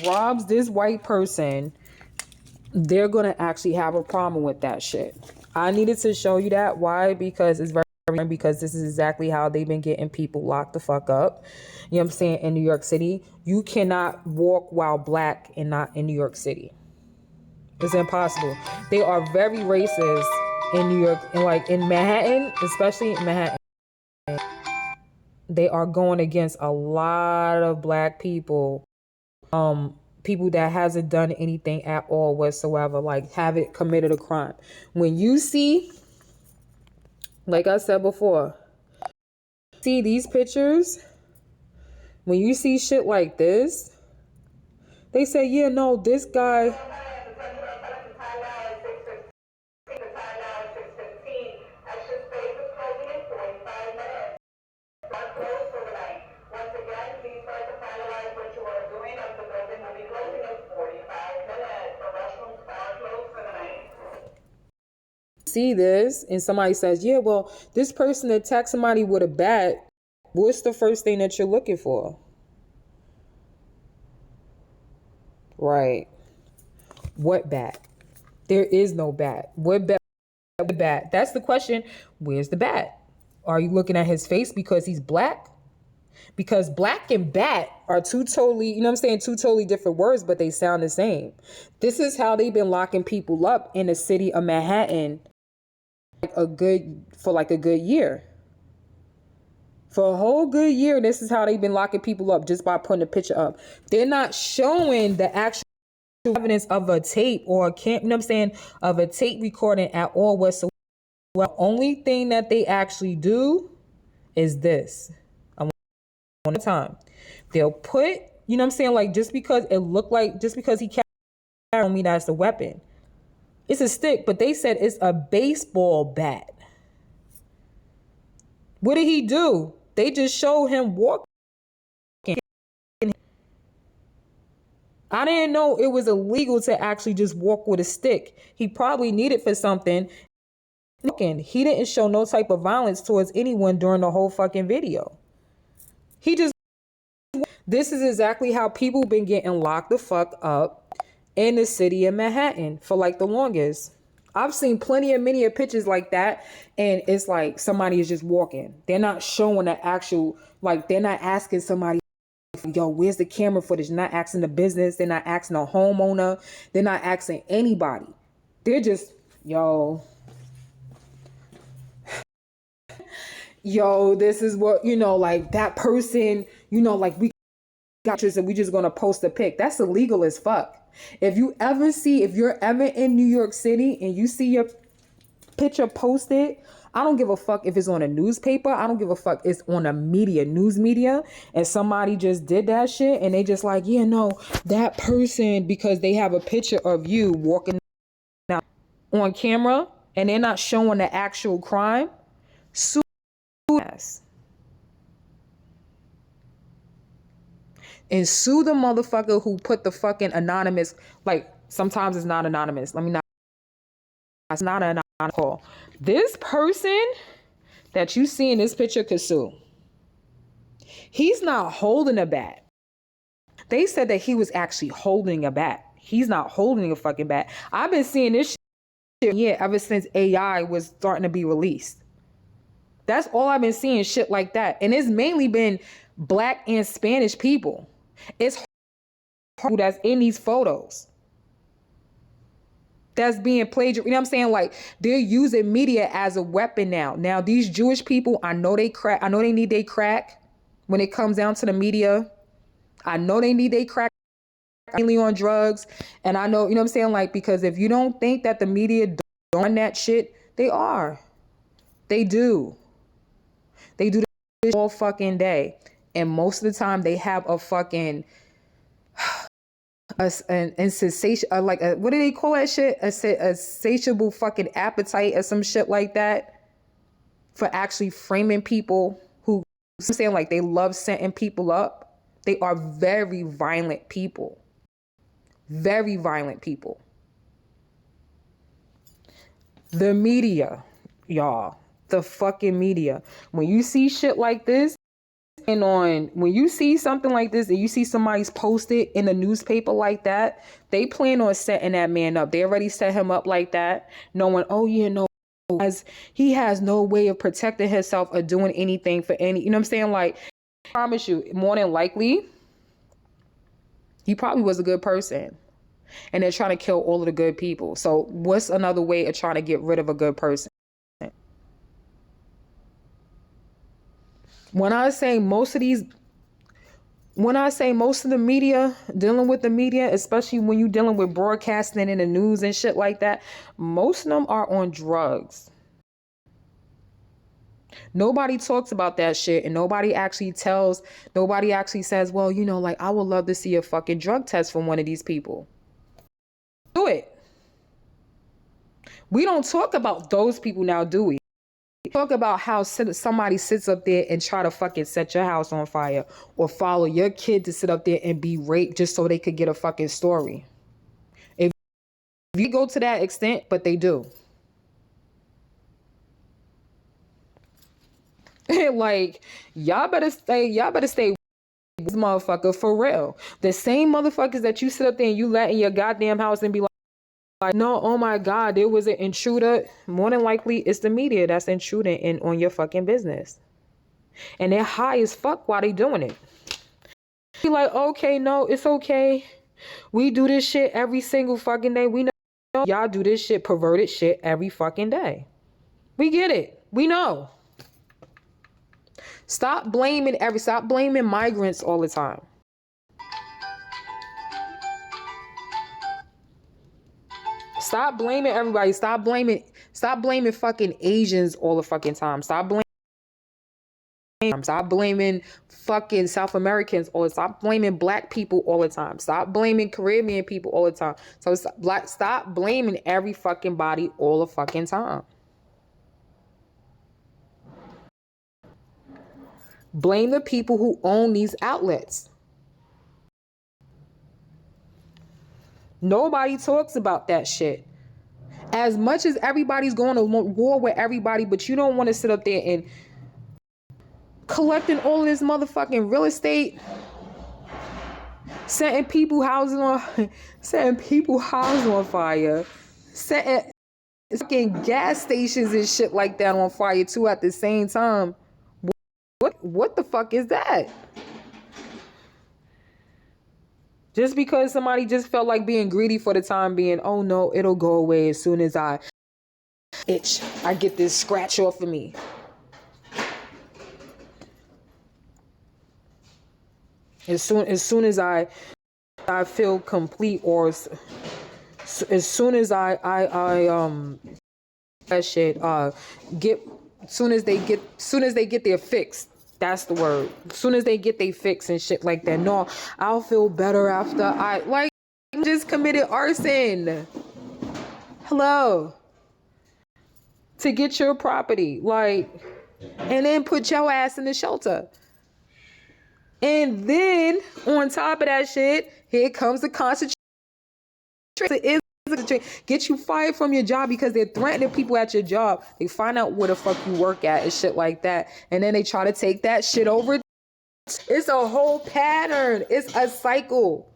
robs this white person, they're gonna actually have a problem with that shit. I needed to show you that. Why? Because it's very, because this is exactly how they've been getting people locked the fuck up. You know what I'm saying? In New York City, you cannot walk while black and not in New York City. It's impossible. They are very racist in New York, and like in Manhattan, especially in Manhattan, they are going against a lot of black people. People that hasn't done anything at all whatsoever, like haven't committed a crime. When you see, like I said before, see these pictures, when you see shit like this, they say, yeah, no, this guy. See this, and somebody says, yeah, well, this person attacked somebody with a bat. What's the first thing that you're looking for? Right. What bat? There is no bat. What bat? What bat? That's the question. Where's the bat? Are you looking at his face because he's black? Because black and bat are two totally, you know what I'm saying, two totally different words, but they sound the same. This is how they've been locking people up in the city of Manhattan for a good year. For a whole good year, this is how they've been locking people up, just by putting a picture up. They're not showing the actual evidence of a tape or a you know what I'm saying, of a tape recording at all whatsoever. The only thing that they actually do is this. One time, they'll put, you know what I'm saying, like just because it looked like, just because he carried on me, that's a weapon. It's a stick, but they said it's a baseball bat. What did he do? They just showed him walking. I didn't know it was illegal to actually just walk with a stick. He probably needed for something. He didn't show no type of violence towards anyone during the whole fucking video. This is exactly how people been getting locked the fuck up in the city of Manhattan for like the longest. I've seen many pictures like that, and it's like somebody is just walking. They're not showing the actual, like they're not asking somebody, yo, where's the camera footage? They're not asking the business. They're not asking a homeowner. They're not asking anybody. They're just, yo, this is what, like that person, like we got you, and we just gonna post a pic. That's illegal as fuck. If you're ever in New York City and you see your picture posted, I don't give a fuck if it's on a newspaper. I don't give a fuck. It's on a news media, and somebody just did that shit, and they just like, yeah, no, that person, because they have a picture of you walking out on camera, and they're not showing the actual crime. Sue ass. And sue the motherfucker who put the fucking anonymous, like sometimes it's not anonymous. It's not an anonymous call. This person that you see in this picture could sue. He's not holding a bat. They said that he was actually holding a bat. He's not holding a fucking bat. I've been seeing this shit, ever since AI was starting to be released. That's all I've been seeing, shit like that. And it's mainly been black and Spanish people. It's that's in these photos that's being plagiarized. You know what I'm saying? Like they're using media as a weapon now. Now these Jewish people, I know they need their crack when it comes down to the media. I know they need their crack mainly on drugs. And I know, you know what I'm saying? Like, because if you don't think that the media don't run that shit, they are. They do. They do this all fucking day. And most of the time they have a fucking insatiable, what do they call that shit? A satiable fucking appetite or some shit like that for actually framing people who, I'm saying, like they love setting people up. They are very violent people. Very violent people. The media, y'all. The fucking media. When you see shit like this, And on when you see something like this and you see somebody's posted in a newspaper like that, they plan on setting that man up. They already set him up like that, knowing, oh yeah, no, as he has no way of protecting himself or doing anything for any, you know what I'm saying? Like, I promise you, more than likely, he probably was a good person. And they're trying to kill all of the good people. So what's another way of trying to get rid of a good person? When I say most of the media, dealing with the media, especially when you're dealing with broadcasting in the news and shit like that, most of them are on drugs. Nobody talks about that shit, and nobody actually says, well, you know, like, I would love to see a fucking drug test from one of these people. Do it. We don't talk about those people now, do we? We talk about how somebody sits up there and try to fucking set your house on fire, or follow your kid to sit up there and be raped just so they could get a fucking story. If you go to that extent, but they do. Like, y'all better stay with this motherfucker for real. The same motherfuckers that you sit up there and you let in your goddamn house and be like, no, oh my God, there was an intruder. More than likely, it's the media that's intruding in on your fucking business. And they're high as fuck while they doing it. Be like, okay, no, it's okay. We do this shit every single fucking day. We know y'all do this shit, perverted shit, every fucking day. We get it. We know. Stop blaming migrants all the time. Stop blaming everybody. Stop blaming fucking Asians all the fucking time. Stop blaming fucking South Americans all the time. Stop blaming black people all the time. Stop blaming Caribbean people all the time. So stop blaming every fucking body all the fucking time. Blame the people who own these outlets. Nobody talks about that shit. As much as everybody's going to war with everybody, but you don't want to sit up there and collecting all of this motherfucking real estate, setting people houses on fire, setting fucking gas stations and shit like that on fire too at the same time. What the fuck is that? Just because somebody just felt like being greedy for the time being, oh no, it'll go away as soon as I get this scratch off of me. As soon as I feel complete, or as soon as that shit soon as they get their fix. That's the word. As soon as they get their fix and shit like that. No, I'll feel better after I just committed arson. Hello. To get your property, and then put your ass in the shelter. And then on top of that shit, here comes the concentration. Get you fired from your job because they're threatening people at your job. They find out where the fuck you work at and shit like that. And then they try to take that shit over. It's a whole pattern. It's a cycle.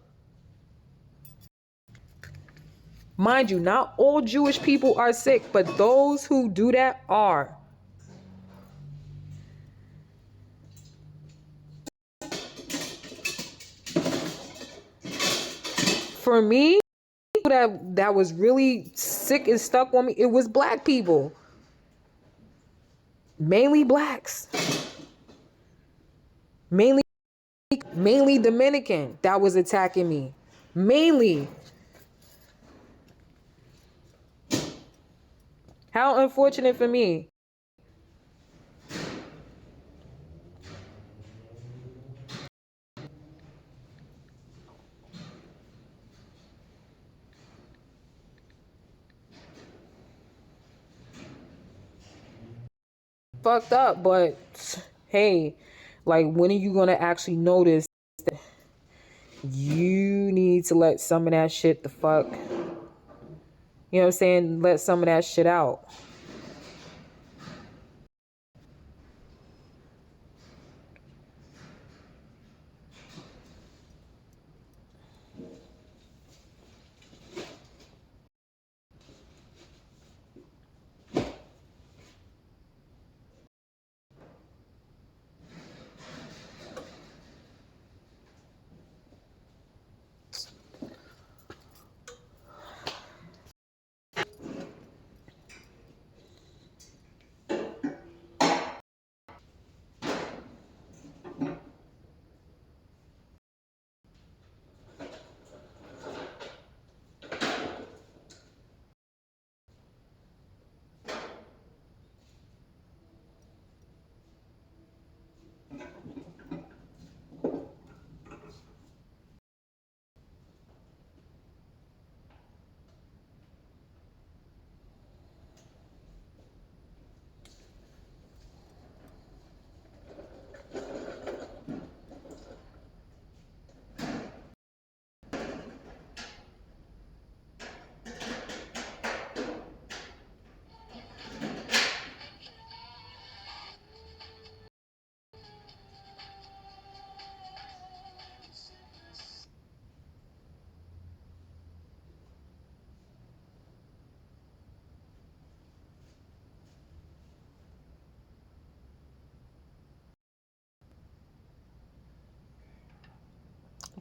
Mind you, not all Jewish people are sick, but those who do that are. For me, that was really sick and stuck on me, it was black people. Mainly blacks. Mainly Dominican that was attacking me. Mainly. How unfortunate for me. Fucked up, but hey, when are you gonna actually notice that you need to let some of that shit the fuck, you know what I'm saying, let some of that shit out.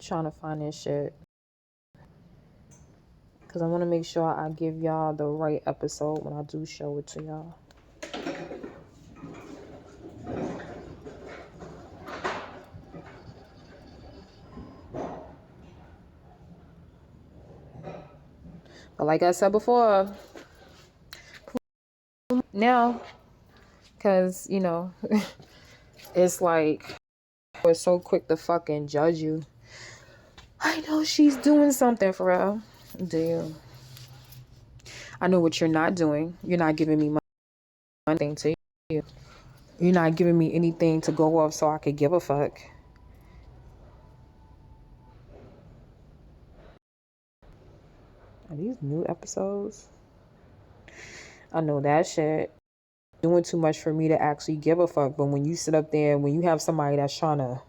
trying to find this shit. Because I want to make sure I give y'all the right episode when I do show it to y'all. But like I said before, now, because, you know, it's like, we're so quick to fucking judge you. I know she's doing something for real. Do you? I know what you're not doing. You're not giving me anything to you. You're not giving me anything to go off so I could give a fuck. Are these new episodes? I know that shit. Doing too much for me to actually give a fuck. But when you sit up there, when you have somebody that's trying to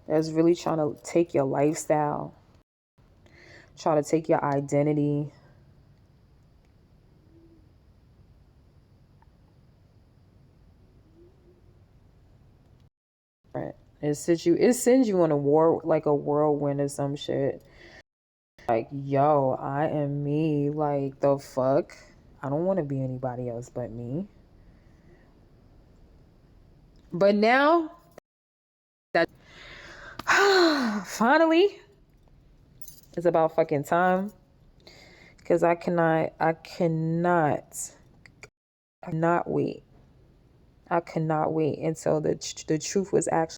that's really trying to take your lifestyle, try to take your identity, it sends you on a war, like a whirlwind or some shit. Like, yo, I am me. Like, the fuck? I don't want to be anybody else but me. But now that finally it's about fucking time. Because I cannot wait. I cannot wait until the truth was actually.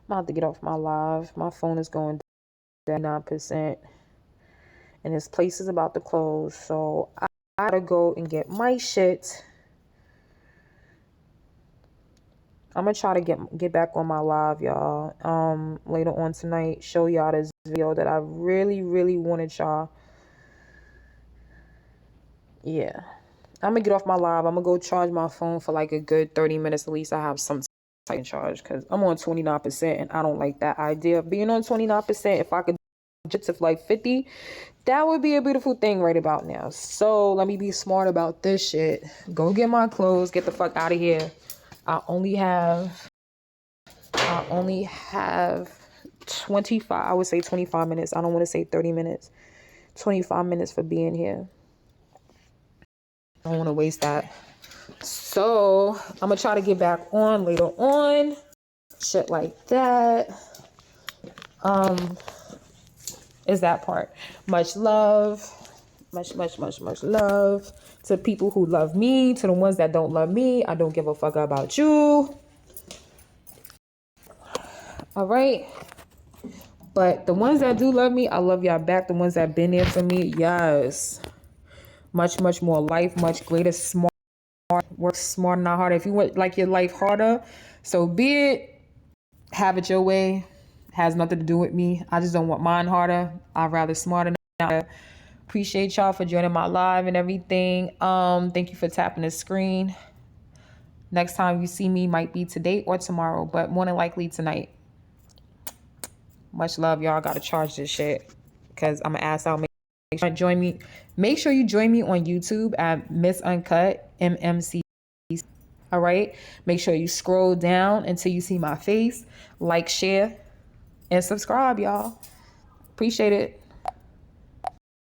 I'm about to get off my live. My phone is going down 9%. And this place is about to close. So I gotta go and get my shit. I'm gonna try to get back on my live, y'all. Later on tonight, show y'all this video that I really, really wanted y'all. Yeah. I'm gonna get off my live. I'm gonna go charge my phone for like a good 30 minutes. At least I have some type of charge because I'm on 29% and I don't like that idea of being on 29%. If I could get to like 50, that would be a beautiful thing right about now. So let me be smart about this shit. Go get my clothes. Get the fuck out of here. I only have 25, I would say 25 minutes. I don't want to say 30 minutes. 25 minutes for being here. I don't want to waste that. So I'm gonna try to get back on later on. Shit like that. Is that part. Much love. Much love to people who love me, to the ones that don't love me. I don't give a fuck about you. All right. But the ones that do love me, I love y'all back. The ones that been there for me, yes. Much more life, much greater, smart, work smarter, not harder. If you want like your life harder, so be it. Have it your way. Has nothing to do with me. I just don't want mine harder. I'd rather smarter. Appreciate y'all for joining my live and everything. Thank you for tapping the screen. Next time you see me might be today or tomorrow, but more than likely tonight. Much love, y'all. Gotta charge this shit because I'm gonna ask out. Make sure you join me on YouTube at Miss Uncut MMC. All right. Make sure you scroll down until you see my face. Like, share, and subscribe, y'all. Appreciate it.